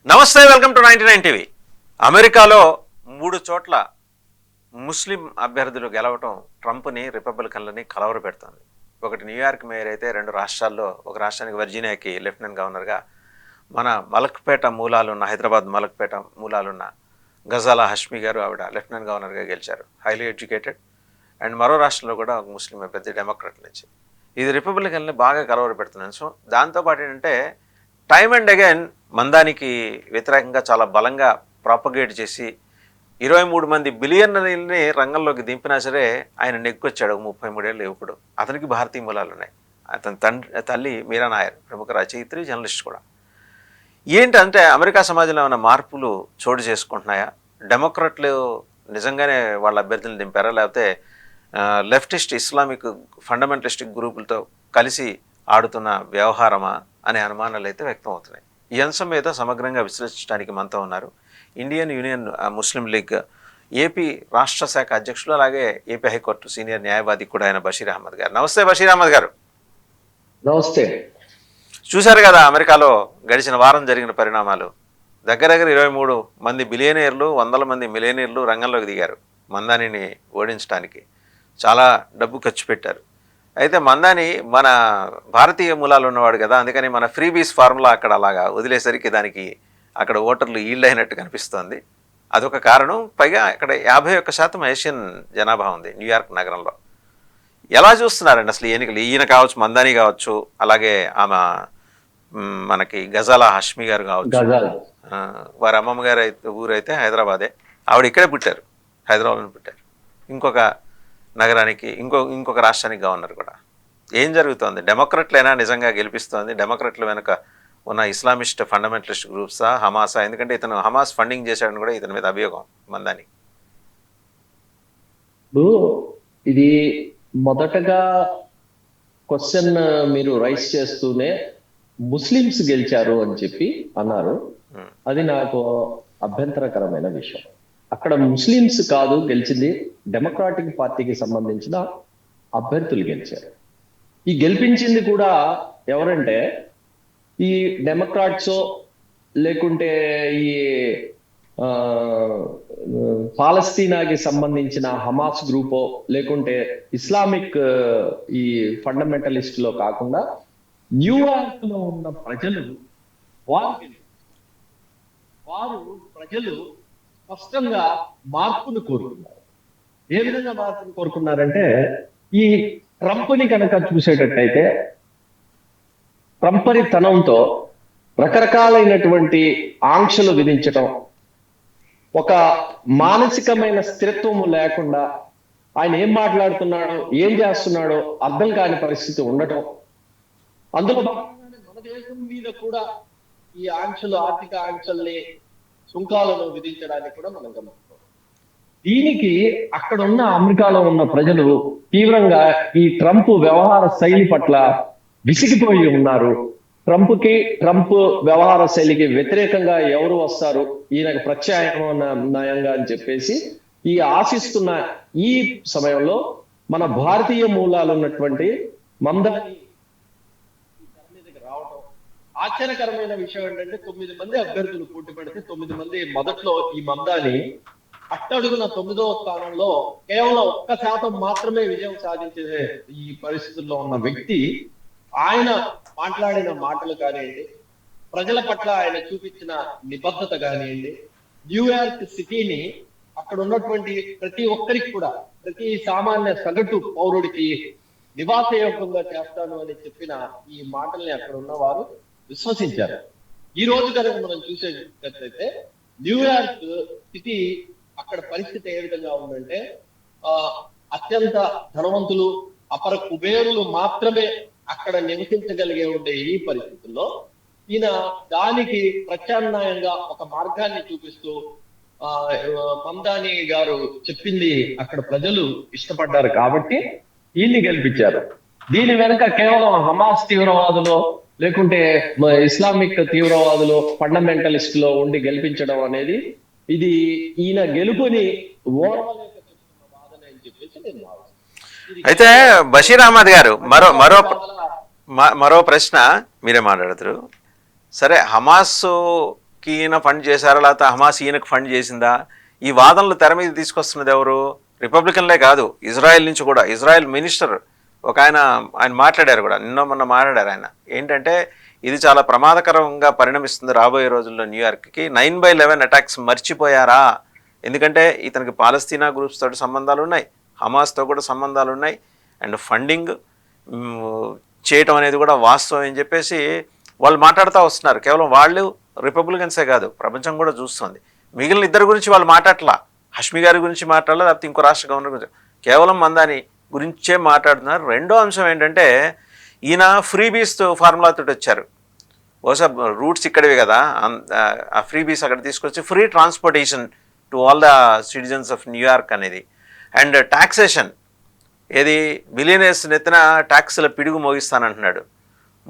నమస్తే, welcome to 99 TV. అమెరికాలో 3 చోట్ల ముస్లిం అభ్యర్థులు గెలవటం ట్రంప్ని రిపబ్లికన్లని కలవరపెడుతుంది. ఒకటి న్యూయార్క్ మేయర్ అయితే 2 రాష్ట్రాల్లో, ఒక రాష్ట్రానికి వర్జీనియాకి లెఫ్టినెంట్ గవర్నర్గా మన మలక్పేట మూలాలున్న, హైదరాబాద్ మలక్పేట మూలాలున్న గజాలా హష్మి గారు, ఆవిడ లెఫ్టినెంట్ గవర్నర్గా గెలిచారు, హైలీ ఎడ్యుకేటెడ్. అండ్ మరో రాష్ట్రంలో కూడా ఒక ముస్లిం అభ్యర్థి డెమోక్రాట్ నుంచి. ఇది రిపబ్లికన్ని బాగా కలవరపెడుతున్నాను. సో దాంతోపాటు ఏంటంటే టైమ్ అండ్ అగైన్ మందానికి వ్యతిరేకంగా చాలా బలంగా ప్రాపగేట్ చేసి 23 మంది బిలియనరీల్ని రంగంలోకి దింపినా సరే ఆయన నెగ్గుకొచ్చాడు. 33 ఏళ్ళు ఇప్పుడు. అతనికి భారతీయ మూలాలు ఉన్నాయి. అతని తల్లి మీరా నాయర్, ప్రముఖ రచయిత్రి, జర్నలిస్ట్ కూడా. ఏంటంటే అమెరికా సమాజంలో ఏమైనా మార్పులు చోటు చేసుకుంటున్నాయా? డెమోక్రాట్లు నిజంగానే వాళ్ళ అభ్యర్థులను దింపారా, లేకపోతే లెఫ్టిస్ట్ ఇస్లామిక్ ఫండమెంటలిస్టిక్ గ్రూపులతో కలిసి ఆడుతున్న వ్యవహారమా అనే అనుమానాలు అయితే వ్యక్తం అవుతున్నాయి. ఈ అంశం మీద సమగ్రంగా విశ్లేషించడానికి మనతో ఉన్నారు ఇండియన్ యూనియన్ ముస్లిం లీగ్ ఏపీ రాష్ట్ర శాఖ అధ్యక్షులు, అలాగే ఏపీ హైకోర్టు సీనియర్ న్యాయవాది కూడా అయిన బషీర్ అహ్మద్ గారు. నమస్తే బషీర్ అహ్మద్ గారు. నమస్తే. చూశారు కదా అమెరికాలో గడిచిన వారం జరిగిన పరిణామాలు. దగ్గర 23 మంది బిలియనీర్లు, 100 మంది మిలియనీర్లు రంగంలోకి దిగారు మందానిని ఓడించడానికి. చాలా డబ్బు ఖర్చు పెట్టారు. అయితే మందాని మన భారతీయ మూలాలు ఉన్నవాడు కదా, అందుకని మన ఫ్రీబీస్ ఫార్ములా అక్కడ అలాగా వదిలేసరికి దానికి అక్కడ ఓటర్లు ఈల్డ్ అయినట్టు కనిపిస్తోంది. అదొక కారణం. పైగా ఇక్కడ 51% ఏషియన్ జనాభా ఉంది న్యూయార్క్ నగరంలో. ఎలా చూస్తున్నారండి అసలు ఎన్నికలు? ఈయన కావచ్చు, మందాని కావచ్చు, అలాగే ఆమె మనకి గజాలా హష్మి గారు కావచ్చు. వారి అమ్మమ్మ గారు అయితే ఊరైతే హైదరాబాదే, ఆవిడ ఇక్కడే పుట్టారు, హైదరాబాద్లో పుట్టారు. ఇంకొక నగరానికి, ఇంకొక రాష్ట్రానికి గవర్నర్ కూడా. ఏం జరుగుతోంది? డెమోక్రట్లైనా నిజంగా గెలిపిస్తోంది? డెమోక్రట్ల వెనుక ఉన్న ఇస్లామిస్ట్ ఫండమెంటలిస్ట్ గ్రూప్సా, హమాసా? ఎందుకంటే ఇతను హమాస్ ఫండింగ్ చేశాడని కూడా ఇతని మీద అభియోగం మందాని. ఇది మొదటగా క్వశ్చన్ మీరు రైస్ చేస్తూనే ముస్లిమ్స్ గెలిచారు అని చెప్పి అన్నారు. అది నాకు అభ్యంతరకరమైన విషయం. అక్కడ ముస్లిమ్స్ కాదు గెలిచింది, డెమోక్రాటిక్ పార్టీకి సంబంధించిన అభ్యర్థులు గెలిచారు. ఈ గెలిపించింది కూడా ఎవరంటే ఈ డెమోక్రాట్సో, లేకుంటే ఈ పాలస్తీనాకి సంబంధించిన హమాస్ గ్రూపో, లేకుంటే ఇస్లామిక్ ఈ ఫండమెంటలిస్ట్ లో కాకుండా న్యూయార్క్ లో ఉన్న ప్రజలు, వారు ప్రజలు స్పష్టంగా మార్పును కోరుకున్నారు. ఏ విధంగా మార్పును కోరుకున్నారంటే, ఈ ట్రంప్ని కనుక చూసేటట్టయితే ట్రంపరితనంతో రకరకాలైనటువంటి ఆంక్షలు విధించటం, ఒక మానసికమైన స్థిరత్వము లేకుండా ఆయన ఏం మాట్లాడుతున్నాడో, ఏం చేస్తున్నాడో అర్థం కాని పరిస్థితి ఉండటం. అందులో భాగంగానే మన దేశం మీద కూడా ఈ ఆంక్షలు, ఆర్థిక ఆంక్షల్ని, సుంకాలను విధించడానికి కూడా మనం గమనిస్తాం. దీనికి అక్కడ ఉన్న అమెరికాలో ఉన్న ప్రజలు తీవ్రంగా ఈ ట్రంప్ వ్యవహార శైలి పట్ల విసిగిపోయి ఉన్నారు. ట్రంప్ వ్యవహార శైలికి వ్యతిరేకంగా ఎవరు వస్తారు, ఈయనకు ప్రత్యామ్నాయంగా అని చెప్పేసి ఈ ఆశిస్తున్న ఈ సమయంలో మన భారతీయ మూలాలు ఉన్నటువంటి మందాని రావటం ఆశ్చర్యకరమైన విషయం. ఏంటంటే 9 మంది అభ్యర్థులు పోటీ పడితే 9 మంది మొదట్లో ఈ మందాని అట్టడుగున 9వ స్థానంలో కేవలం 1% మాత్రమే విజయం సాధించే ఈ పరిస్థితుల్లో ఉన్న వ్యక్తి, ఆయన మాట్లాడిన మాటలు కానివ్వండి, ప్రజల పట్ల ఆయన చూపించిన నిబద్ధత కానివ్వండి, న్యూయార్క్ సిటీని అక్కడ ఉన్నటువంటి ప్రతి ఒక్కరికి కూడా, ప్రతి సామాన్య సగటు పౌరుడికి నివాసయోగ్యంగా చేస్తాను అని చెప్పిన ఈ మాటల్ని అక్కడ ఉన్నవారు విశ్వసించారు. ఈ రోజు కనుక మనం చూసేటట్లయితే న్యూయార్క్ సిటీ అక్కడ పరిస్థితి ఏ విధంగా ఉందంటే, అత్యంత ధనవంతులు, అపర కుబేరులు మాత్రమే అక్కడ నివసించగలిగే ఉండే ఈ పరిస్థితుల్లో ఈయన దానికి ప్రత్యామ్నాయంగా ఒక మార్గాన్ని చూపిస్తూ మందాని గారు చెప్పింది అక్కడ ప్రజలు ఇష్టపడ్డారు కాబట్టి ఈయన్ని గెలిపించారు. దీని వెనుక కేవలం హమాస్ తీవ్రవాదులు, లేకుంటే ఇస్లామిక్ తీవ్రవాదులు, ఫండమెంటలిస్ట్ లో ఉండి గెలిపించడం అనేది, ఇది ఈయన గెలుపుని ఓర్వలేక చెప్తున్న వాదన అని చెప్పేసి నేను భావిస్తున్నాను. అయితే బషీర్ అహ్మద్ గారు, మరో ప్రశ్న మీరే మాట్లాడుతారు. సరే, హమాస్ ఈయన ఫండ్ చేశారా లేకపోతే హమాస్ ఈయనకు ఫండ్ చేసిందా, ఈ వాదనలు తెర మీద తీసుకొస్తున్నది ఎవరు? రిపబ్లికన్లే కాదు, ఇజ్రాయెల్ నుంచి కూడా. ఇజ్రాయెల్ మినిస్టర్ ఒక ఆయన మాట్లాడారు కూడా, మొన్న మాట్లాడారు ఆయన. ఏంటంటే ఇది చాలా ప్రమాదకరంగా పరిణమిస్తుంది రాబోయే రోజుల్లో న్యూయార్క్కి. 9/11 అటాక్స్ మర్చిపోయారా? ఎందుకంటే ఇతనికి పాలస్తీనా గ్రూప్స్ తోటి సంబంధాలు ఉన్నాయి, హమాస్తో కూడా సంబంధాలు ఉన్నాయి, అండ్ ఫండింగ్ చేయటం అనేది కూడా వాస్తవం అని చెప్పేసి వాళ్ళు మాట్లాడుతూ వస్తున్నారు. కేవలం వాళ్ళు రిపబ్లికన్సే కాదు, ప్రపంచం కూడా చూస్తుంది. మిగిలిన ఇద్దరు గురించి వాళ్ళు మాట్లాడలా, హష్మి గారి గురించి మాట్లాడలేదు, లేకపోతే ఇంకో రాష్ట్ర గవర్నర్ గురించి, కేవలం మందాని గురించే మాట్లాడుతున్నారు. రెండో అంశం ఏంటంటే ఈయన ఫ్రీబీస్ ఫార్ములా తోటి వచ్చారు. బహుశా రూట్స్ ఇక్కడవి కదా, ఆ ఫ్రీబీస్ అక్కడ తీసుకొచ్చి free transportation to all the citizens of New York అనేది, అండ్ టాక్సేషన్, ఏది బిలియనర్స్ నెత్తిన ట్యాక్స్ల పిడుగు మోగిస్తానంటున్నాడు.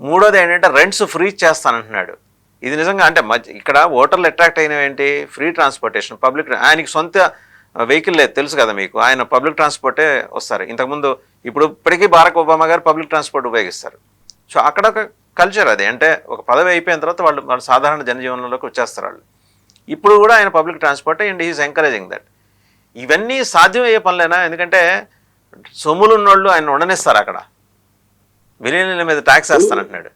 మూడోది ఏంటంటే రెంట్స్ ఫ్రీ చేస్తానంటున్నాడు. ఇది నిజంగా అంటే ఇక్కడ ఓటర్లు అట్రాక్ట్ అయినవి ఏంటి? Free transportation, public. ఆయనకి సొంత వెహికల్ లేదు, తెలుసు కదా మీకు. ఆయన పబ్లిక్ ట్రాన్స్పోర్టే వస్తారు. ఇంతకుముందు ఇప్పటికీ బారాక్ ఒబామా గారు పబ్లిక్ ట్రాన్స్పోర్ట్ ఉపయోగిస్తారు. సో అక్కడ ఒక కల్చర్ అది. అంటే ఒక పదవి అయిపోయిన తర్వాత వాళ్ళు సాధారణ జనజీవనంలోకి వచ్చేస్తారు వాళ్ళు. ఇప్పుడు కూడా ఆయన public transport and is encouraging that. ఇవన్నీ సాధ్యమయ్యే పనులేనా? ఎందుకంటే సొమ్ములున్నోళ్ళు ఆయన ఉండనిస్తారు అక్కడ, బిలియనీల మీద ట్యాక్స్ వేస్తానంటున్నాడు.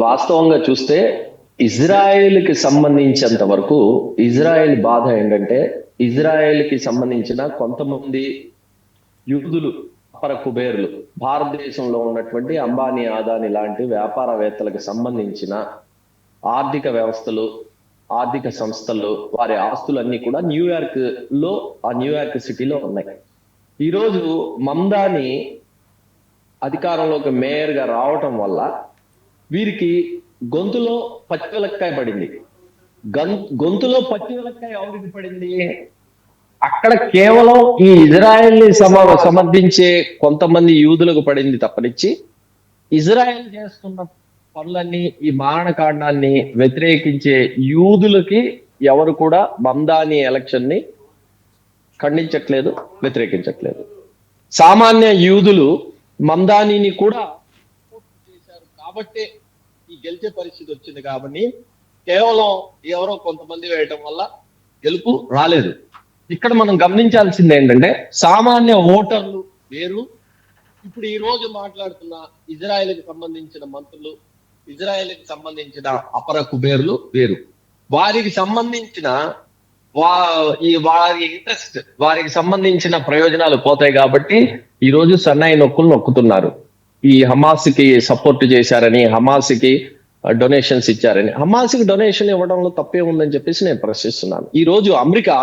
వాస్తవంగా చూస్తే ఇజ్రాయెల్కి సంబంధించినంత వరకు ఇజ్రాయెల్ బాధ ఏంటంటే, ఇజ్రాయెల్కి సంబంధించిన కొంతమంది యూదులు, అపర కుబేర్లు, భారతదేశంలో ఉన్నటువంటి అంబానీ, అదానీ లాంటి వ్యాపారవేత్తలకు సంబంధించిన ఆర్థిక వ్యవస్థలు, ఆర్థిక సంస్థలు, వారి ఆస్తులన్నీ కూడా న్యూయార్క్ లో, ఆ న్యూయార్క్ సిటీలో ఉన్నాయి. ఈరోజు మమ్దాని అధికారంలోకి మేయర్ గా రావటం వల్ల వీరికి గొంతులో పచ్చిమిరపకాయ పడింది. గొంతులో పచ్చిమిరపకాయ ఎవరికి పడింది? అక్కడ కేవలం ఈ ఇజ్రాయెల్ ని సమర్థించే కొంతమంది యూదులకు పడింది తప్పనిచ్చి, ఇజ్రాయెల్ చేస్తున్న పనులన్నీ, ఈ మారణకాండాన్ని వ్యతిరేకించే యూదులకి ఎవరు కూడా మమ్దాని ఎలక్షన్ ని ఖండించట్లేదు, వ్యతిరేకించట్లేదు. సామాన్య యూదులు మమ్దానిని కూడా చేశారు కాబట్టి ఈ గెలిచే పరిస్థితి వచ్చింది. కాబట్టి కేవలం ఎవరో కొంతమంది వేయటం వల్ల గెలుపు రాలేదు. ఇక్కడ మనం గమనించాల్సింది ఏంటంటే, సామాన్య ఓటర్లు వేరు, ఇప్పుడు ఈ రోజు మాట్లాడుతున్న ఇజ్రాయెల్కి సంబంధించిన మంత్రులు, ఇజ్రాయెల్కి సంబంధించిన అపర కుబేర్లు వేరు. వారికి సంబంధించిన వారి ఇంట్రెస్ట్, వారికి సంబంధించిన ప్రయోజనాలు పోతాయి కాబట్టి ఈ రోజు సన్నాయి నొక్కులు నొక్కుతున్నారు. ఈ హమాస్ కి సపోర్ట్ చేశారని, హమాస్ కి డొనేషన్స్ ఇచ్చారని. హమాస్ కి డొనేషన్ ఇవ్వడంలో తప్పే ఉందని చెప్పేసి నేను ప్రశ్నిస్తున్నాను. ఈ రోజు అమెరికా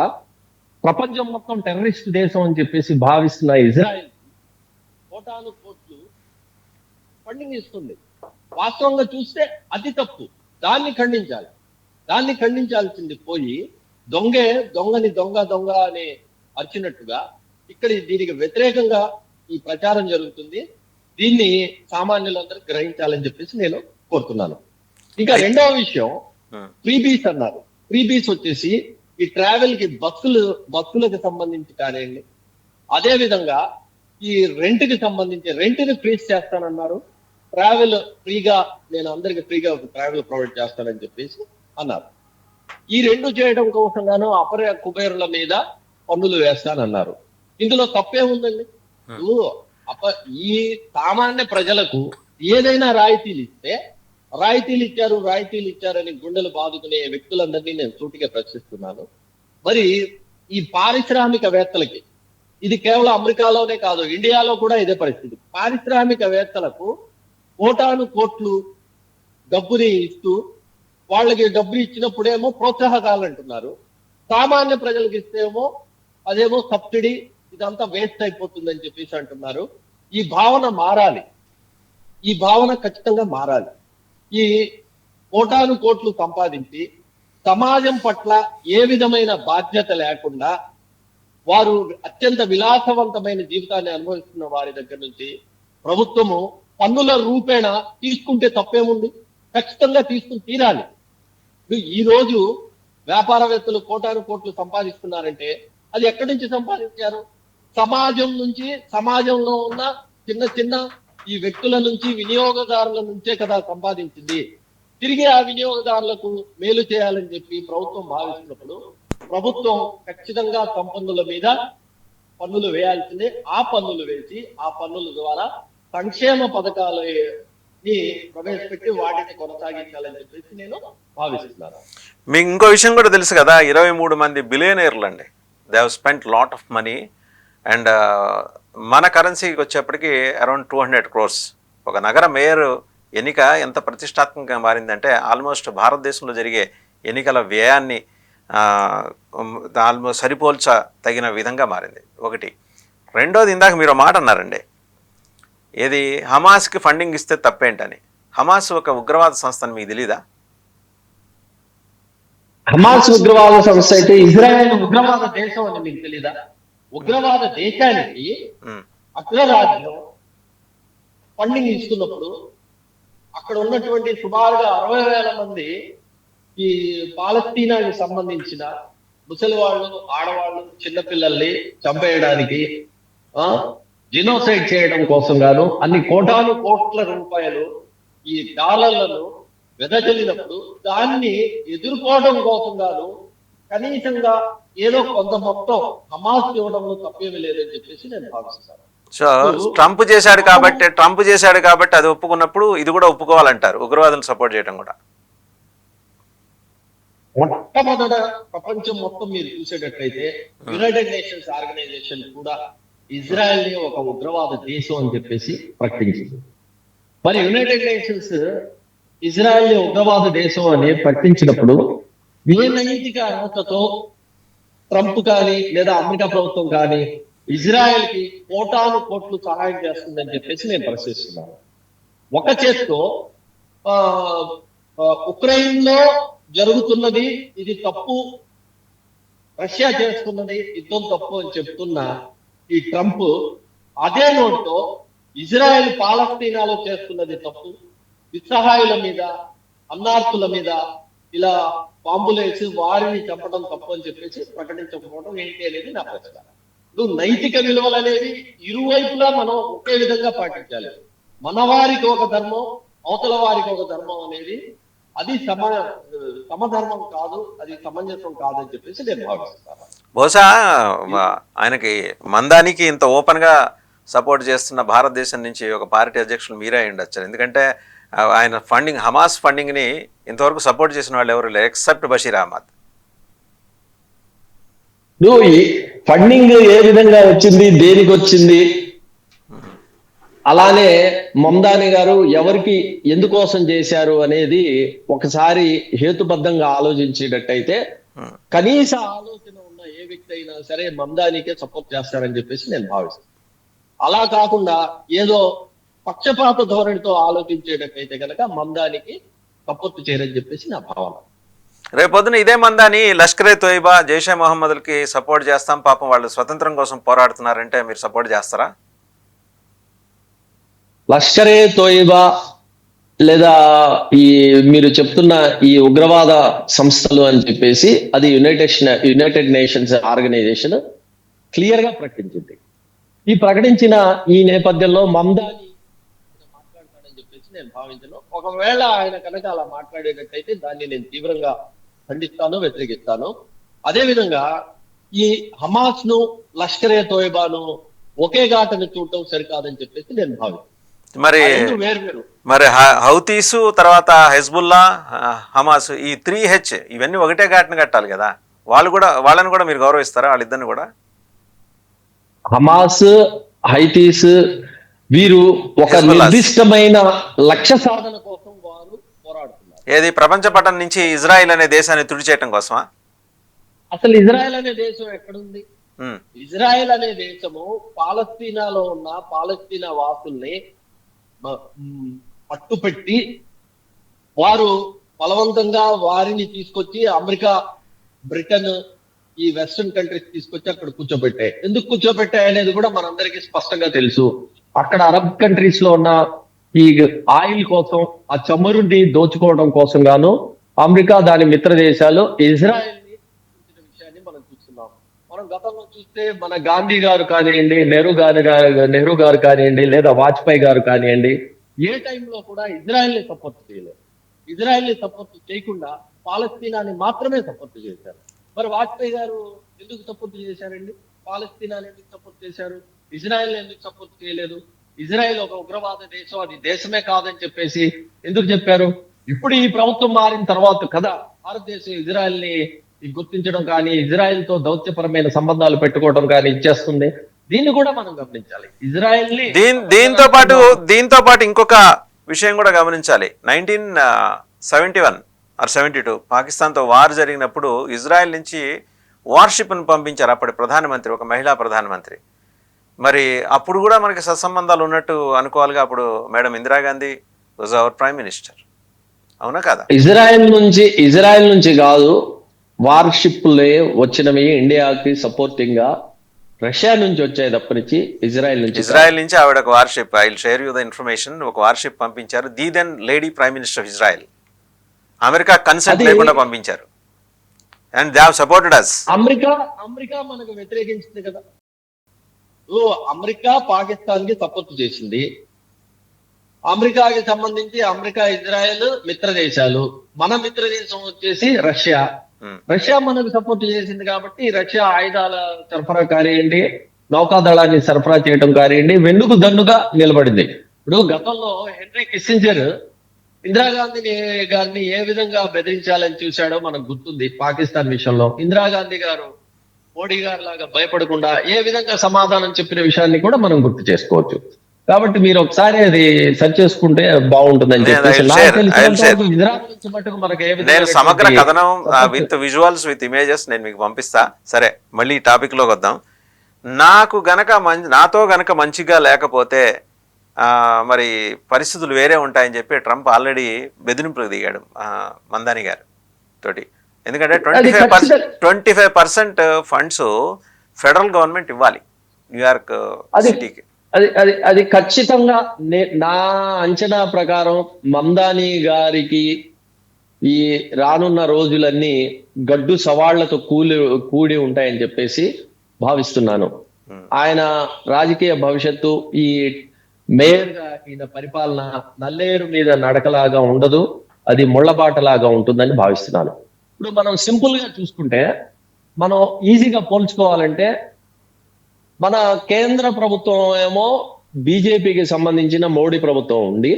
ప్రపంచం మొత్తం టెర్రరిస్ట్ దేశం అని చెప్పేసి భావిస్తున్న ఇజ్రాయెల్ కోటాను కోట్లు ఫండింగ్ ఇస్తుంది. వాస్తవంగా చూస్తే అది తప్పు, దాన్ని ఖండించాలి. దాన్ని ఖండించాల్సింది పోయి దొంగని దొంగ అని అరిచినట్టుగా ఇక్కడ దీనికి వ్యతిరేకంగా ఈ ప్రచారం జరుగుతుంది. దీన్ని సామాన్యులందరూ గ్రహించాలని చెప్పేసి నేను కోరుతున్నాను. ఇంకా రెండవ విషయం, ఫ్రీబీస్ అన్నారు. ఫ్రీబీస్ వచ్చేసి ఈ ట్రావెల్ కి బస్సులకు సంబంధించి కానివ్వండి, అదే విధంగా ఈ రెంట్ కి సంబంధించి రెంట్ని ఫ్రీ చేస్తానన్నారు. ట్రావెల్ ఫ్రీగా, నేను అందరికి ఫ్రీగా ట్రావెల్ ప్రొవైడ్ చేస్తానని చెప్పేసి అన్నారు. ఈ రెండు చేయడం కోసంగాను అపర కుబేరుల మీద పన్నులు వేస్తానన్నారు. ఇందులో తప్పే ఉందండి. ఈ సామాన్య ప్రజలకు ఏదైనా రాయితీలు ఇచ్చారని గుండెలు బాదుకునే వ్యక్తులందరినీ నేను సూటిగా ప్రశ్నిస్తున్నాను. మరి ఈ పారిశ్రామికవేత్తలకి, ఇది కేవలం అమెరికాలోనే కాదు, ఇండియాలో కూడా ఇదే పరిస్థితి. పారిశ్రామికవేత్తలకు కోటాను కోట్లు డబ్బుని ఇస్తూ, వాళ్ళకి డబ్బులు ఇచ్చినప్పుడేమో ప్రోత్సాహకాలు అంటున్నారు, సామాన్య ప్రజలకు ఇస్తేమో అదేమో సబ్సిడీ, ఇదంతా వేస్ట్ అయిపోతుందని చెప్పేసి అంటున్నారు. ఈ భావన మారాలి, ఈ భావన ఖచ్చితంగా మారాలి. ఈ కోటాను కోట్లు సంపాదించి సమాజం పట్ల ఏ విధమైన బాధ్యత లేకుండా వారు అత్యంత విలాసవంతమైన జీవితాన్ని అనుభవిస్తున్న వారి దగ్గర నుంచి ప్రభుత్వము పన్నుల రూపేణ తీసుకుంటే తప్పేముంది? ఖచ్చితంగా తీసుకుని తీరాలి. ఈ రోజు వ్యాపారవేత్తలు కోటాను కోట్లు సంపాదిస్తున్నారంటే అది ఎక్కడి నుంచి సంపాదించారు? సమాజం నుంచి, సమాజంలో ఉన్న చిన్న చిన్న ఈ వ్యక్తుల నుంచి, వినియోగదారుల నుంచే కదా సంపాదించింది. తిరిగి ఆ వినియోగదారులకు మేలు చేయాలని చెప్పి ప్రభుత్వం భావిస్తున్నప్పుడు ప్రభుత్వం ఖచ్చితంగా సంపన్నుల మీద పన్నులు వేయాల్సిందే. ఆ పన్నులు వేసి ఆ పన్నుల ద్వారా సంక్షేమ పథకాలని ప్రవేశపెట్టి వాటిని కొనసాగించాలని చెప్పేసి నేను భావిస్తున్నాను. మీకు ఇంకో విషయం కూడా తెలుసు కదా, 23 మంది బిలియనీర్లు అండి. They have spent lot of money and మన కరెన్సీకి వచ్చేప్పటికి అరౌండ్ 200 crores. ఒక నగర మేయర్ ఎన్నిక ఎంత ప్రతిష్టాత్మకంగా మారిందంటే ఆల్మోస్ట్ భారతదేశంలో జరిగే ఎన్నికల వ్యయాన్ని ఆల్మోస్ట్ సరిపోల్చ తగిన విధంగా మారింది. ఒకటి. రెండోది, ఇందాక మీరు మాట అన్నారండి, ఏది హమాస్కి ఫండింగ్ ఇస్తే తప్పేంటని. హమాస్ ఒక ఉగ్రవాద సంస్థ అని మీకు తెలీదా? హమాస్ ఉగ్రవాద సంస్థ అయితే ఇజ్రాయెల్ ఉగ్రవాద దేశం అని మీకు తెలీదా? ఉగ్రవాద దేశానికి అగ్రరాజ్యం ఫండింగ్ ఇస్తున్నప్పుడు అక్కడ ఉన్నటువంటి సుమారుగా 60,000 మంది ఈ పాలస్తీనాకి సంబంధించిన ముసలి వాళ్ళు, ఆడవాళ్ళు, చిన్నపిల్లల్ని చంపేయడానికి జినోసైడ్ చేయడం కోసం గాను అన్ని కోట్ల రూపాయలు ఈ డాలర్లను వెదజల్లినప్పుడు దాన్ని ఎదుర్కోవడం కోసం గాను కనీసంగా ఏదో కొంత మొత్తం హమాస్ ఇవ్వడంలో తప్పేమీ లేదని చెప్పేసి నేను భావిస్తున్నాను. సో ట్రంప్ చేశాడు కాబట్టి అది ఒప్పుకున్నప్పుడు ఇది కూడా ఒప్పుకోవాలంటారు, ఉగ్రవాదులను సపోర్ట్ చేయడం కూడా. మొట్టమొదట ప్రపంచం మొత్తం మీరు చూసేటట్లయితే యునైటెడ్ నేషన్స్ ఆర్గనైజేషన్ కూడా ఇజ్రాయెల్ ని ఒక ఉగ్రవాద దేశం అని చెప్పేసి ప్రకటించింది. మరి యునైటెడ్ నేషన్స్ ఇజ్రాయెల్ ని ఉగ్రవాద దేశం అని ప్రకటించినప్పుడు ఏ నైతిక అర్హతతో ట్రంప్ కానీ లేదా అమెరికా ప్రభుత్వం కానీ ఇజ్రాయెల్ కి కోట్లు సహాయం చేస్తుందని చెప్పేసి నేను ప్రశ్నిస్తున్నాను. ఒక చేత్తో ఉక్రెయిన్ లో జరుగుతున్నది ఇది తప్పు, రష్యా చేస్తున్నది యుద్ధం తప్పు అని చెప్తున్న ఈ ట్రంప్ అదే నోటితో ఇజ్రాయెల్ పాలస్తీనాలో చేస్తున్నది తప్పు, నిస్సహాయుల మీద, అన్నార్థుల మీద ఇలా బాంబులేసి వారిని చంపడం తప్పు అని చెప్పేసి ప్రకటించకపోవడం ఏంటి అనేది నా ప్రశ్న. నైతిక విలువలు అనేవి ఇరువైపులా మనం ఒకే విధంగా పాటించాలి. మన వారికి ఒక ధర్మం, అవతల వారికి ఒక ధర్మం అనేది అది సమధర్మం కాదు, అది సమంజసం కాదని చెప్పేసి నేను భావిస్తున్నాను. బహుశా ఆయనకి మందానికి ఇంత ఓపెన్ గా సపోర్ట్ చేస్తున్న భారతదేశం నుంచి ఒక పార్టీ అధ్యక్షులు మీరే అయి ఉండొచ్చు. ఎందుకంటే ఆయన హమాస్ ఫండింగ్ ని ఇంతవరకు సపోర్ట్ చేసిన వాళ్ళు ఎవరు లేరు ఎక్సెప్ట్ బషీర్ అహ్మద్. ఫండింగ్ ఏ విధంగా వచ్చింది, దేనికి వచ్చింది, అలానే మమ్దాని గారు ఎవరికి ఎందుకోసం చేశారు అనేది ఒకసారి హేతుబద్ధంగా ఆలోచించేటట్టయితే కనీస ఆలోచన ఉన్న ఏ వ్యక్తి అయినా సరే మమ్దానికే సపోర్ట్ చేస్తారని చెప్పేసి నేను భావిస్తాను. అలా కాకుండా ఏదో పక్షపాత ధోరణితో ఆలోచించేటట్టయితే కనుక మమ్దానికి సపోర్ట్ చేయరని చెప్పేసి నా భావన. రేపొద్దున ఇదే మందాని లష్కరే తోయిబా, జైషే మొహమ్మద్లకి సపోర్ట్ చేస్తాం, పాపం వాళ్ళు స్వతంత్రం కోసం పోరాడుతున్నారంటే మీరు సపోర్ట్ చేస్తారా? లష్కరే తోయిబా లేదా ఈ మీరు చెప్తున్న ఈ ఉగ్రవాద సంస్థలు అని చెప్పేసి అది యునైటెడ్ నేషన్స్ ఆర్గనైజేషన్ క్లియర్ గా ప్రకటించింది. ఈ ప్రకటించిన ఈ నేపథ్యంలో మమ్దాని మాట్లాడతాడని చెప్పేసి నేను భావించను. ఒకవేళ ఆయన కనుక అలా మాట్లాడేటట్టయితే దాన్ని నేను తీవ్రంగా ఖండిస్తాను, వ్యతిరేకిస్తాను. అదేవిధంగా ఈ హమాస్ ను, లష్కరే తోయిబాను ఒకే ఘాటను చూడటం సరికాదని చెప్పేసి నేను భావిస్తాను. మరి హౌతీసు, తర్వాత హెజ్బుల్లా, హమాస్, ఈ 3H ఇవన్నీ ఒకటే ఘాటను కట్టాలి కదా. వాళ్ళని కూడా మీరు గౌరవిస్తారా, వాళ్ళిద్దరిని కూడా? హమాస్, హైతీస్ వీరు ఒక నిర్దిష్టమైన లక్ష్య సాధన కోసం వారు పోరాడుతున్నారు. ఏది ప్రపంచ పటం నుంచి ఇజ్రాయిల్ అనే దేశాన్ని తుడిచేయటం కోసమా? అసలు ఇజ్రాయెల్ అనే దేశం ఎక్కడుంది? ఇజ్రాయెల్ అనే దేశము పాలస్తీనాలో ఉన్న పాలస్తీనా వాసుల్ని పట్టుపెట్టి వారు బలవంతంగా వారిని తీసుకొచ్చి అమెరికా, బ్రిటన్, ఈ వెస్టర్న్ కంట్రీస్ తీసుకొచ్చి అక్కడ కూర్చోబెట్టాయి. ఎందుకు కూర్చోబెట్టాయి అనేది కూడా మనందరికీ స్పష్టంగా తెలుసు. అక్కడ అరబ్ కంట్రీస్ లో ఉన్న ఈ ఆయిల్ కోసం, ఆ చమురుని దోచుకోవడం కోసం గాను అమెరికా, దాని మిత్ర దేశాలు ఇజ్రాయెల్ ని విషయాన్ని మనం చూస్తున్నాం. మనం గతంలో చూస్తే మన గాంధీ గారు కానివ్వండి, నెహ్రూ గారు కానివ్వండి, లేదా వాజ్పేయి గారు కానివ్వండి, ఏ టైంలో కూడా ఇజ్రాయెల్ ని సపోర్ట్ చేయలేదు. ఇజ్రాయెల్ ని సపోర్ట్ చేయకుండా పాలస్తీనాని మాత్రమే సపోర్ట్ చేశారు. మరి వాజ్పేయి గారు ఎందుకు సపోర్ట్ చేశారండి? పాలస్తీనాని ఎందుకు సపోర్ట్ చేశారు? ఇజ్రాయెల్ ఎందుకు సపోర్ట్ చేయలేదు? ఇజ్రాయెల్ ఒక ఉగ్రవాద దేశం, అది దేశమే కాదని చెప్పేసి ఎందుకు చెప్పారు? ఇప్పుడు ఈ ప్రభుత్వం మారిన తర్వాత కదా భారతదేశం ఇజ్రాయెల్ ని గుర్తించడం కానీ, ఇజ్రాయెల్ తో దౌత్యపరమైన సంబంధాలు పెట్టుకోవడం కానీ ఇచ్చేస్తుంది. దీన్ని కూడా మనం గమనించాలి. ఇజ్రాయెల్ ని దీంతో పాటు ఇంకొక విషయం కూడా గమనించాలి. 1971 ఆర్ 72 పాకిస్తాన్తో వార్ జరిగినప్పుడు ఇజ్రాయెల్ నుంచి వార్షిప్ను పంపించారు అప్పటి ప్రధానమంత్రి, ఒక మహిళా ప్రధానమంత్రి. మరి అప్పుడు కూడా మనకి సత్సంబంధాలు ఉన్నట్టు అనుకోవాలిగా. అప్పుడు madam Indira Gandhi was our prime minister, అవునా కదా? ఇజ్రాయెల్ నుంచి కాదు, వార్షిప్లే వచ్చినవి ఇండియాకి సపోర్టింగ్ గా రష్యా నుంచి వచ్చాయి తప్పనిచ్చి ఇజ్రాయెల్ నుంచి ఆవిడ ఒక warship, I will share you the information, ఒక వార్షిప్ పంపించారు. The then lady prime minister of Israel. America consent లేకుండా పంపించారు. And they have supported us. America మనకు వ్యతిరేకించింది కదా. అమెరికా పాకిస్తాన్ కి సపోర్ట్ చేసింది. అమెరికాకి సంబంధించి అమెరికా ఇజ్రాయెల్ మిత్ర దేశాలు. మన మిత్ర దేశం వచ్చేసి రష్యా మనకు సపోర్ట్ చేసింది కాబట్టి రష్యా ఆయుధాల సరఫరా కానివ్వండి, నౌకాదళాన్ని సరఫరా చేయడం కానివ్వండి, వెన్నుకు దన్నుగా నిలబడింది. ఇప్పుడు గతంలో హెన్రీ కిస్సింజర్ ఇందిరాగాంధీ గారిని ఏ విధంగా బెదిరించాలని చూశాడో మనకు గుర్తుంది. పాకిస్తాన్ విషయంలో ఇందిరాగాంధీ గారు మోడీ గారు లాగా భయపడకుండా ఏ విధంగా సమాధానం చెప్పిన విషయాన్ని కూడా మనం గుర్తు చేసుకోవచ్చు. కాబట్టి మీరు ఒకసారి అది సెర్చ్ చేసుకుంటే బాగుంటుందని చెప్పేసి నేను సమగ్ర కథనం విత్ విజువల్స్ విత్ ఇమేజెస్ నేను మీకు పంపిస్తా. సరే, మళ్ళీ ఈ టాపిక్ లోకి వద్దాం. నాతో గనక మంచిగా లేకపోతే మరి పరిస్థితులు వేరే ఉంటాయని చెప్పి ట్రంప్ ఆల్రెడీ బెదిరింపులకు దిగాడు మందాని గారు తోటి. ఎందుకంటే 25% ఫండ్స్ ఫెడరల్ గవర్నమెంట్ ఇవ్వాలి న్యూయార్క్ సిటీకి. అది ఖచ్చితంగా నా అంచనా ప్రకారం మందాని గారికి ఈ రానున్న రోజులన్నీ గడ్డు సవాళ్లతో కూడి ఉంటాయని చెప్పేసి భావిస్తున్నాను. ఆయన రాజకీయ భవిష్యత్తు ఈ మేయర్ గా ఈయన పరిపాలన నల్లేరు మీద నడకలాగా ఉండదు, అది ముళ్లబాటలాగా ఉంటుందని భావిస్తున్నాను. ఇప్పుడు మనం సింపుల్ గా చూసుకుంటే, మనం ఈజీగా పోల్చుకోవాలంటే, మన కేంద్ర ప్రభుత్వం ఏమో బీజేపీకి సంబంధించిన మోడీ ప్రభుత్వం ఉండి,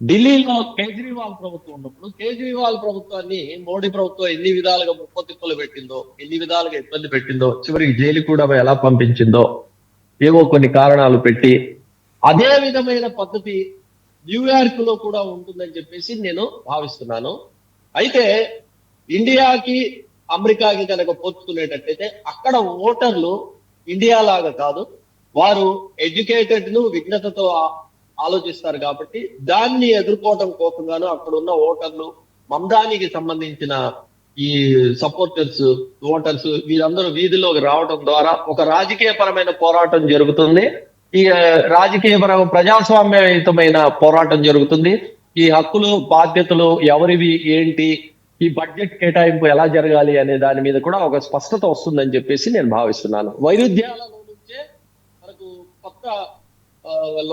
ఢిల్లీలో కేజ్రీవాల్ ప్రభుత్వం ఉన్నప్పుడు కేజ్రీవాల్ ప్రభుత్వాన్ని మోడీ ప్రభుత్వం ఎన్ని విధాలుగా ముప్పతిప్పలు పెట్టిందో, ఎన్ని విధాలుగా ఇబ్బంది పెట్టిందో, చివరికి జైలు కూడా ఎలా పంపించిందో ఏవో కొన్ని కారణాలు పెట్టి, అదే విధమైన పద్ధతి న్యూయార్క్ లో కూడా ఉంటుందని చెప్పేసి నేను భావిస్తున్నాను. అయితే ఇండియాకి అమెరికాకి కనుక పోల్చుకునేటట్టయితే అక్కడ ఓటర్లు ఇండియా లాగా కాదు, వారు ఎడ్యుకేటెడ్ ను విజ్ఞతతో ఆలోచిస్తారు. కాబట్టి దాన్ని ఎదుర్కోవడం కోసంగాను అక్కడ ఉన్న ఓటర్లు, మందానికి సంబంధించిన ఈ సపోర్టర్స్, ఓటర్స్ వీరందరూ వీధిలోకి రావడం ద్వారా ఒక రాజకీయ పరమైన పోరాటం జరుగుతుంది. ఈ ప్రజాస్వామ్యయుతమైన పోరాటం జరుగుతుంది. ఈ హక్కులు బాధ్యతలు ఎవరివి ఏంటి, ఈ బడ్జెట్ కేటాయింపు ఎలా జరగాలి అనే దాని మీద కూడా ఒక స్పష్టత వస్తుందని చెప్పేసి నేను భావిస్తున్నాను. వైరుధ్యాలలో నుంచే మనకు కొత్త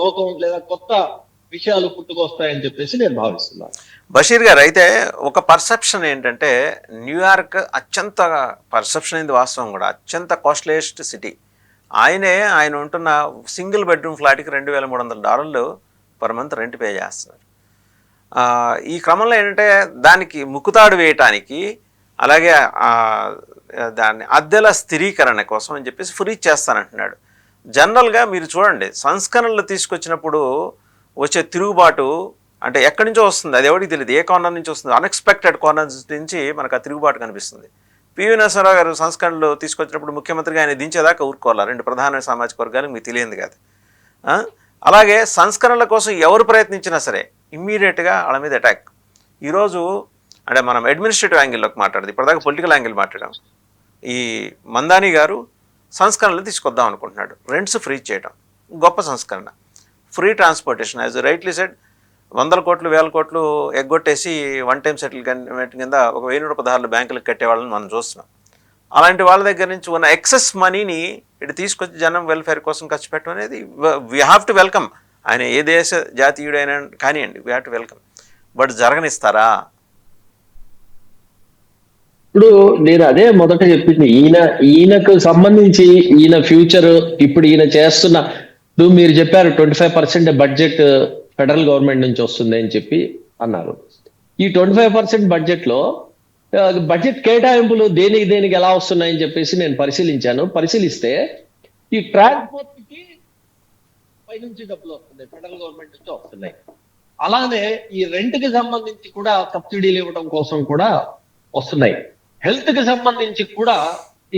లోకం లేదా కొత్త విషయాలు పుట్టుకొస్తాయని చెప్పేసి నేను భావిస్తున్నాను. బషీర్ గారు, అయితే ఒక పర్సెప్షన్ ఏంటంటే న్యూయార్క్ అత్యంత పర్సెప్షన్ ఇది వాస్తవం కూడా అత్యంత కాస్ట్లీయెస్ట్ సిటీ. ఆయన ఉంటున్న సింగిల్ బెడ్రూమ్ ఫ్లాట్కి $2,300 పర్ మంత్ రెంట్ పే చేస్తున్నారు. ఈ క్రమంలో ఏంటంటే దానికి ముక్కుతాడు వేయటానికి, అలాగే దాన్ని అద్దెల స్థిరీకరణ కోసం అని చెప్పేసి ఫ్రీజ్ చేస్తానంటున్నాడు. జనరల్గా మీరు చూడండి, సంస్కరణలు తీసుకొచ్చినప్పుడు వచ్చే తిరుగుబాటు అంటే ఎక్కడి నుంచో వస్తుంది, అది ఎవరికి తెలియదు, ఏ కార్నర్ నుంచి వస్తుంది, అన్ఎక్స్పెక్టెడ్ కార్నర్స్ నుంచి మనకు ఆ తిరుగుబాటు కనిపిస్తుంది. పివి నరసింహారావు గారు సంస్కరణలు తీసుకొచ్చినప్పుడు ముఖ్యమంత్రిగా ఆయన దించేదాకా ఊరుకోవాలి, 2 ప్రధాన సామాజిక వర్గాలకు మీకు తెలియదు కాదు. అలాగే సంస్కరణల కోసం ఎవరు ప్రయత్నించినా సరే ఇమ్మీడియట్గా వాళ్ళ మీద అటాక్. ఈరోజు అంటే మనం అడ్మినిస్ట్రేటివ్ యాంగిల్లోకి మాట్లాడదు, ఇప్పటిదాకా పొలిటికల్ యాంగిల్ మాట్లాడాం. ఈ మందాని గారు సంస్కరణలు తీసుకొద్దాం అనుకుంటున్నాడు. రెంట్స్ ఫ్రీ చేయడం గొప్ప సంస్కరణ. Free transportation, as rightly said, 100 కోట్లు 1000 కోట్లు ఎగ్గొట్టేసి వన్ టైం సెటిల్మెంట్ కింద ఒక 1000 రూపాయలు బ్యాంకులకు కట్టేవాళ్ళని మనం చూస్తున్నాం. అలాంటి వాళ్ళ దగ్గర నుంచి ఉన్న ఎక్సెస్ మనీని ఇటు తీసుకొచ్చి జనం వెల్ఫేర్ కోసం ఖర్చు పెట్టడం అనేది వీ హ్యావ్ టు వెల్కమ్. ఆయన ఏ దేశ జాతీయుడైనా కానివ్వండి, we have to welcome. But జరగనిస్తారా? ఇప్పుడు నేను అదే మొదట చెప్పింది, ఈయనకు సంబంధించి ఈయన ఫ్యూచర్, ఇప్పుడు ఈయన చేస్తున్న, ఇప్పుడు మీరు చెప్పారు 25% బడ్జెట్ ఫెడరల్ గవర్నమెంట్ నుంచి వస్తుంది అని చెప్పి అన్నారు. ఈ 25% బడ్జెట్ లో బడ్జెట్ కేటాయింపులు దేనికి ఎలా వస్తున్నాయని చెప్పేసి నేను పరిశీలిస్తే ఈ ట్రాన్స్పోర్ట్ కి పైనుంచి డబ్బులు వస్తున్నాయి, ఫెడరల్ గవర్నమెంట్ నుంచి వస్తున్నాయి. అలానే ఈ రెంట్ కి సంబంధించి కూడా సబ్సిడీలు ఇవ్వడం కోసం కూడా వస్తున్నాయి. హెల్త్ కి సంబంధించి కూడా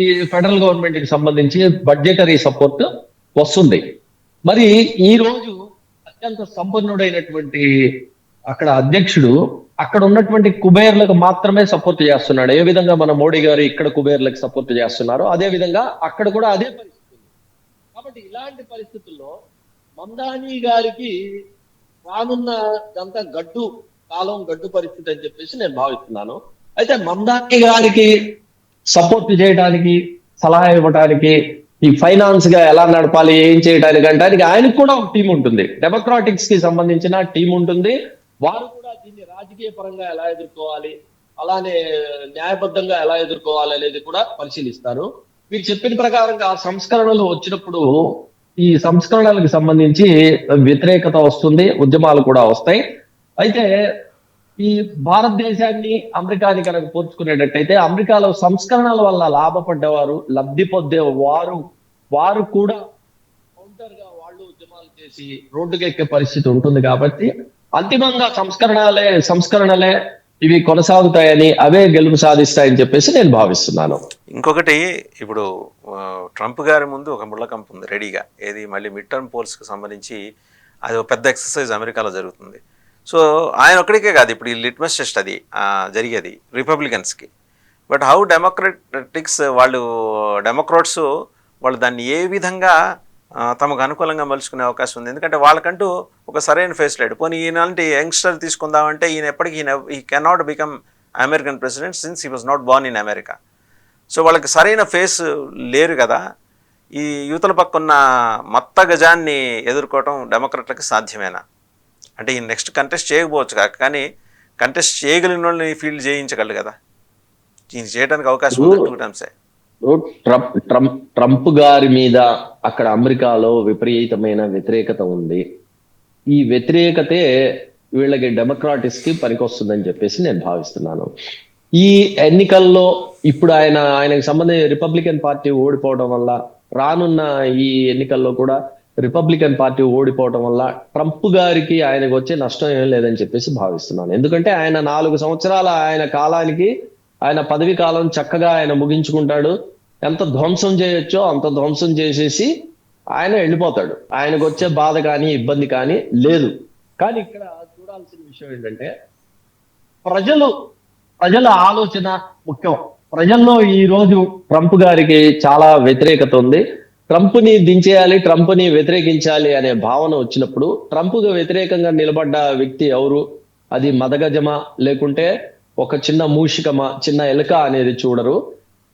ఈ ఫెడరల్ గవర్నమెంట్ కి సంబంధించి బడ్జెటరీ సపోర్ట్ వస్తుంది. మరి ఈ రోజు అత్యంత సంపన్నుడైనటువంటి అక్కడ అధ్యక్షుడు అక్కడ ఉన్నటువంటి కుబేర్లకు మాత్రమే సపోర్ట్ చేస్తున్నాడు. ఏ విధంగా మన మోడీ గారు ఇక్కడ కుబేర్లకు సపోర్ట్ చేస్తున్నారో అదే విధంగా అక్కడ కూడా అదే పరిస్థితి. కాబట్టి ఇలాంటి పరిస్థితుల్లో మందాని గారికి రానున్న అంతా గడ్డు పరిస్థితి అని చెప్పేసి నేను భావిస్తున్నాను. అయితే మందాని గారికి సపోర్ట్ చేయడానికి, సలహా ఇవ్వడానికి, ఈ ఫైనాన్స్ గా ఎలా నడపాలి, ఏం చేయడానికి అంటానికి ఆయనకు కూడా ఒక టీం ఉంటుంది. డెమోక్రాటిక్స్ కి సంబంధించిన టీం ఉంటుంది. వారు కూడా దీన్ని రాజకీయ పరంగా ఎలా ఎదుర్కోవాలి, అలానే న్యాయబద్ధంగా ఎలా ఎదుర్కోవాలి అనేది కూడా పరిశీలిస్తారు. మీరు చెప్పిన ప్రకారంగా సంస్కరణలు వచ్చినప్పుడు ఈ సంస్కరణలకు సంబంధించి వ్యతిరేకత వస్తుంది, ఉద్యమాలు కూడా వస్తాయి. అయితే ఈ భారతదేశాన్ని అమెరికాని కనుక పోల్చుకునేటట్టయితే అమెరికాలో సంస్కరణల వల్ల లాభపడ్డవారు, లబ్ధి పొందే వారు కూడా కౌంటర్ గా వాళ్ళు ఉద్యమాలు చేసి రోడ్డుకి ఎక్కే పరిస్థితి ఉంటుంది. కాబట్టి అంతిమంగా సంస్కరణలే ఇవి కొనసాగుతాయని, అవే గెలుపు సాధిస్తాయని చెప్పేసి నేను భావిస్తున్నాను. ఇంకొకటి, ఇప్పుడు ట్రంప్ గారి ముందు ఒక ముళ్ళకంపు ఉంది రెడీగా. ఏది మళ్ళీ మిడ్ టర్మ్ పోల్స్కి సంబంధించి అది ఒక పెద్ద ఎక్సర్సైజ్ అమెరికాలో జరుగుతుంది. సో ఆయన ఒక్కడికే కాదు, ఇప్పుడు ఈ లిట్మస్ టెస్ట్ అది జరిగేది రిపబ్లికన్స్కి. బట్ హౌ డెమోక్రటిక్స్ డెమోక్రాట్స్ వాళ్ళు దాన్ని ఏ విధంగా తమకు అనుకూలంగా మలుచుకునే అవకాశం ఉంది. ఎందుకంటే వాళ్ళకంటూ ఒక సరైన ఫేస్ లేడు. పోనీ ఈయనంటే యంగ్స్టర్ తీసుకుందామంటే ఈయన ఎప్పటికీ ఈ cannot become American president since he was not Born in America. So వాళ్ళకి సరైన ఫేస్ లేరు కదా. ఈ యువతల పక్కన్న మత్త గజాన్ని ఎదుర్కోవటం డెమోక్రాట్లకు సాధ్యమేనా? అంటే ఈ నెక్స్ట్ కంటెస్ట్ చేయకపోవచ్చు కానీ కంటెస్ట్ చేయగలిగిన వాళ్ళని ఫీల్డ్ చేయించగలరు కదా. ఈయన చేయడానికి అవకాశం ఉంది 2 టైమ్సే. ట్రంప్ గారి మీద అక్కడ అమెరికాలో విపరీతమైన వ్యతిరేకత ఉంది. ఈ వ్యతిరేకతే వీళ్ళకి డెమోక్రాటిక్స్ కి పనికొస్తుందని చెప్పేసి నేను భావిస్తున్నాను. ఈ ఎన్నికల్లో ఇప్పుడు ఆయనకు సంబంధించి రిపబ్లికన్ పార్టీ ఓడిపోవడం వల్ల, రానున్న ఈ ఎన్నికల్లో కూడా రిపబ్లికన్ పార్టీ ఓడిపోవడం వల్ల ట్రంప్ గారికి ఆయనకు వచ్చే నష్టం ఏం లేదని చెప్పేసి భావిస్తున్నాను. ఎందుకంటే ఆయన 4 సంవత్సరాల ఆయన కాలానికి, ఆయన పదవి కాలం చక్కగా ఆయన ముగించుకుంటాడు. ఎంత ధ్వంసం చేయొచ్చో అంత ధ్వంసం చేసేసి ఆయన వెళ్ళిపోతాడు. ఆయనకు వచ్చే బాధ కానీ ఇబ్బంది కానీ లేదు. కానీ ఇక్కడ చూడాల్సిన విషయం ఏంటంటే ప్రజల ఆలోచన ముఖ్యం. ప్రజల్లో ఈ రోజు ట్రంప్ గారికి చాలా వ్యతిరేకత ఉంది. ట్రంప్ని దించేయాలి, ట్రంప్ని వ్యతిరేకించాలి అనే భావన వచ్చినప్పుడు ట్రంప్కు వ్యతిరేకంగా నిలబడ్డ వ్యక్తి ఎవరు, అది మదగజమా లేకుంటే ఒక చిన్న మూషికమా, చిన్న ఎలుక అనేది చూడరు.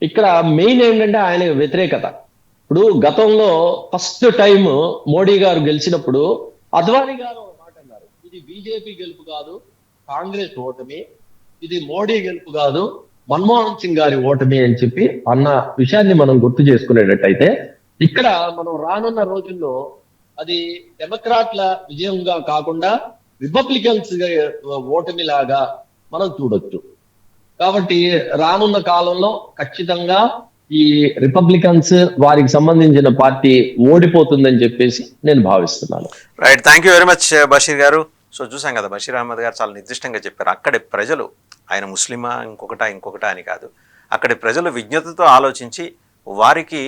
ఇక్కడ మెయిన్ ఏంటంటే ఆయన వ్యతిరేకత. ఇప్పుడు గతంలో ఫస్ట్ టైం మోడీ గారు గెలిచినప్పుడు అద్వానీ గారు ఒక మాట అన్నారు, ఇది బీజేపీ గెలుపు కాదు, కాంగ్రెస్ ఓటమి, ఇది మోడీ గెలుపు కాదు, మన్మోహన్ సింగ్ గారి ఓటమి అని చెప్పి అన్న విషయాన్ని మనం గుర్తు చేసుకునేటట్టయితే ఇక్కడ మనం రానున్న రోజుల్లో అది డెమోక్రాట్ల విజయంగా కాకుండా రిపబ్లికన్స్ ఓటమి లాగా మనం చూడొచ్చు. కాబట్టి రానున్న కాలంలో ఖచ్చితంగా ఈ రిపబ్లికన్స్ వారికి సంబంధించిన పార్టీ ఓడిపోతుందని చెప్పేసి నేను భావిస్తున్నాను. Right, thank you very much Basheer గారు. సో చూసాం కదా, బషీర్ అహ్మద్ గారు చాలా నిర్దిష్టంగా చెప్పారు. అక్కడి ప్రజలు, ఆయన ముస్లిమా ఇంకొకటా అని కాదు, అక్కడి ప్రజలు విజ్ఞతతో ఆలోచించి వారికి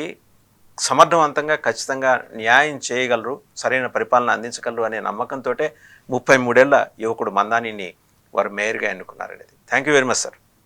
సమర్థవంతంగా ఖచ్చితంగా న్యాయం చేయగలరు, సరైన పరిపాలన అందించగలరు అనే నమ్మకంతో 33 ఏళ్ల యువకుడు మందానిని వారు మేయర్గా ఎన్నుకున్నారనేది. Thank you very much sir.